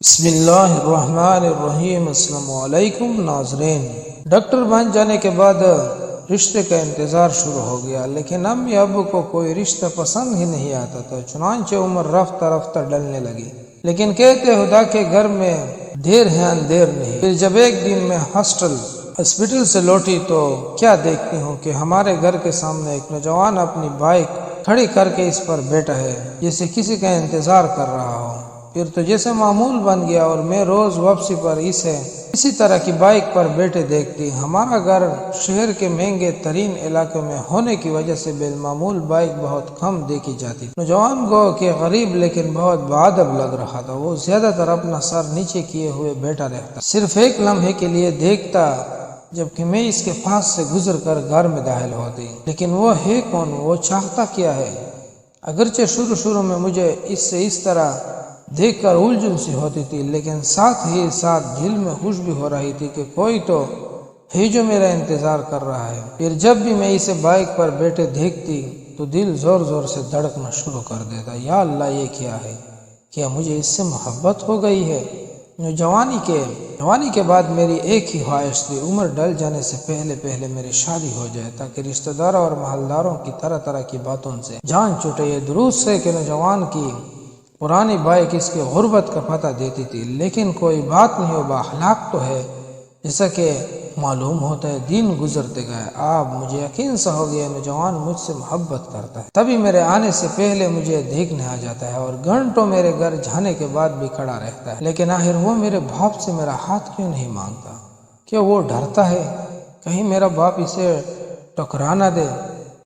بسم اللہ الرحمن الرحیم۔ السلام علیکم ناظرین۔ ڈاکٹر بن جانے کے بعد رشتے کا انتظار شروع ہو گیا، لیکن امی ابو کو کوئی رشتہ پسند ہی نہیں آتا تھا، چنانچہ عمر رفتہ رفتہ ڈلنے لگی۔ لیکن کہتے خدا کے گھر میں دیر ہے اندیر نہیں۔ پھر جب ایک دن میں ہاسپٹل سے لوٹی تو کیا دیکھتی ہوں کہ ہمارے گھر کے سامنے ایک نوجوان اپنی بائک کھڑی کر کے اس پر بیٹھا ہے جیسے کسی کا انتظار کر رہا ہو۔ پھر تو جیسے معمول بن گیا اور میں روز واپسی پر اسے اسی طرح کی بائک پر بیٹھے دیکھتی۔ ہمارا گھر شہر کے مہنگے ترین علاقے میں ہونے کی وجہ سے بالمعمول بائک بہت کم دیکھی جاتی۔ نوجوان گو کہ غریب لیکن بہت باادب لگ رہا تھا۔ وہ زیادہ تر اپنا سر نیچے کیے ہوئے بیٹھا رہتا، صرف ایک لمحے کے لیے دیکھتا جبکہ میں اس کے پاس سے گزر کر گھر میں داخل ہوتی۔ لیکن وہ ہے کون؟ وہ چاہتا کیا ہے؟ اگرچہ شروع میں مجھے اس طرح دیکھ کر الجھن سی ہوتی تھی، لیکن ساتھ ہی ساتھ دل میں خوش بھی ہو رہی تھی کہ کوئی تو ہے جو میرا انتظار کر رہا ہے۔ پھر جب بھی میں اسے بائک پر بیٹھے دیکھتی تو دل زور زور سے دھڑکنا شروع کر دیتا۔ یا اللہ، یہ کیا ہے؟ کیا مجھے اس سے محبت ہو گئی ہے؟ جوانی کے بعد میری ایک ہی خواہش تھی، عمر ڈل جانے سے پہلے میری شادی ہو جائے تاکہ رشتہ داروں اور محلداروں کی طرح کی باتوں سے جان چھوٹے۔ یہ درست ہے کہ نوجوان کی پرانی بائک اس کی غربت کا پتہ دیتی تھی، لیکن کوئی بات نہیں، وہ بااخلاق تو ہے جیسا کہ معلوم ہوتا ہے۔ دن گزرتے گئے، اب مجھے یقین سا ہو گیا نوجوان مجھ سے محبت کرتا ہے، تبھی میرے آنے سے پہلے مجھے دیکھنے آ جاتا ہے اور گھنٹوں میرے گھر جانے کے بعد بھی کھڑا رہتا ہے۔ لیکن آخر وہ میرے باپ سے میرا ہاتھ کیوں نہیں مانگتا؟ کیا وہ ڈرتا ہے کہیں میرا باپ اسے ٹکرا نہ دے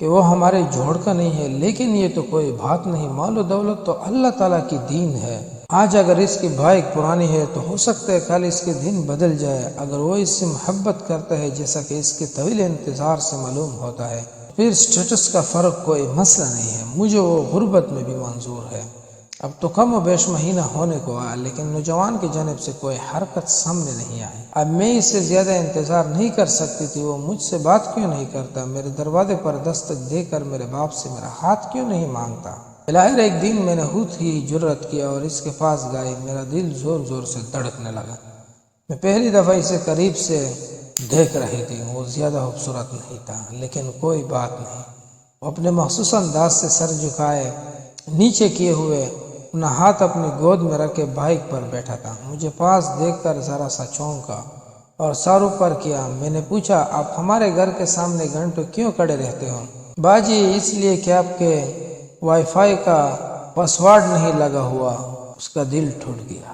کہ وہ ہمارے جوڑ کا نہیں ہے؟ لیکن یہ تو کوئی بات نہیں، مال و دولت تو اللہ تعالیٰ کی دین ہے۔ آج اگر اس کی بائک پرانی ہے تو ہو سکتا ہے کل اس کے دن بدل جائے۔ اگر وہ اس سے محبت کرتا ہے جیسا کہ اس کے طویل انتظار سے معلوم ہوتا ہے، پھر سٹیٹس کا فرق کوئی مسئلہ نہیں ہے، مجھے وہ غربت میں بھی منظور ہے۔ اب تو کم و بیش مہینہ ہونے کو آیا، لیکن نوجوان کی جانب سے کوئی حرکت سامنے نہیں آئی۔ اب میں اس سے زیادہ انتظار نہیں کر سکتی تھی۔ وہ مجھ سے بات کیوں نہیں کرتا؟ میرے دروازے پر دستک دے کر میرے باپ سے میرا ہاتھ کیوں نہیں مانگتا؟ بظاہر ایک دن میں نے خود ہی جرأت کیا اور اس کے پاس گئی۔ میرا دل زور زور سے دھڑکنے لگا۔ میں پہلی دفعہ اسے قریب سے دیکھ رہی تھی۔ وہ زیادہ خوبصورت نہیں تھا، لیکن کوئی بات نہیں۔ وہ اپنے مخصوص انداز سے سر جھکائے نیچے کیے ہوئے اپنا ہاتھ اپنی گود میں رکھ کے بائک پر بیٹھا تھا۔ مجھے پاس دیکھ کر ذرا سا چونکا اور سر اوپر کیا۔ میں نے پوچھا، آپ ہمارے گھر کے سامنے گھنٹوں کیوں کھڑے رہتے ہو؟ باجی، اس لیے کہ آپ کے وائی فائی کا پاسورڈ نہیں لگا ہوا۔ اس کا دل ٹوٹ گیا۔